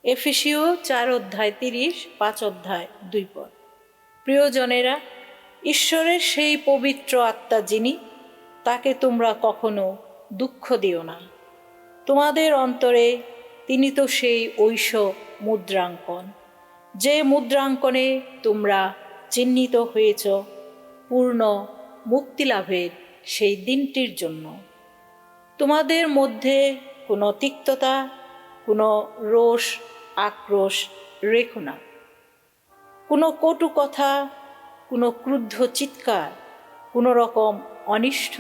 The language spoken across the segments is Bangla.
এফেসীয় 4:30-5:2 প্রিয়জনেরা, ঈশ্বরের সেই পবিত্র আত্মা যিনি, তাকে তোমরা কখনো দুঃখ দিও না। তোমাদের অন্তরে তিনি তো সেই ঐশ মুদ্রাঙ্কন, যে মুদ্রাঙ্কনে তোমরা চিহ্নিত হয়েছ পূর্ণ মুক্তিলাভের সেই দিনটির জন্য। তোমাদের মধ্যে কোনো তিক্ততা, কোনো রোষ আক্রোশ রেখো না, কোনো কটু কথা, কোনো ক্রুদ্ধ চিৎকার, কোনো রকম অনিষ্ট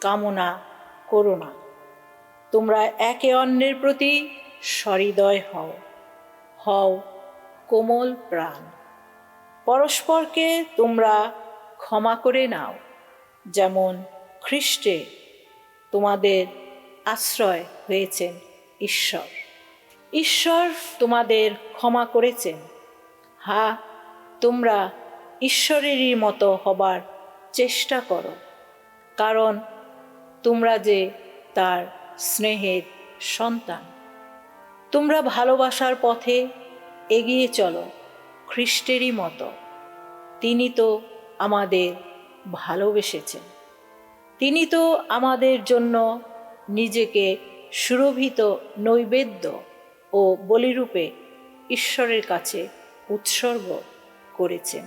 কামনা করো না। তোমরা একে অন্যের প্রতি সহৃদয় হও কোমল প্রাণ। পরস্পরকে তোমরা ক্ষমা করে নাও, যেমন খ্রিস্টে তোমাদের আশ্রয় হয়েছেন ঈশ্বর তোমাদের ক্ষমা করেছেন। তোমরা ঈশ্বরেরই মতো হবার চেষ্টা করো, কারণ তোমরা যে তার স্নেহের সন্তান। তোমরা ভালোবাসার পথে এগিয়ে চলো খ্রিস্টেরই মতো। তিনি তো আমাদের ভালোবেসেছেন। তিনি তো আমাদের জন্য নিজেকে সুরভিত নৈবেদ্য ও বলিরূপে ঈশ্বরের কাছে উৎসর্গ করেছেন।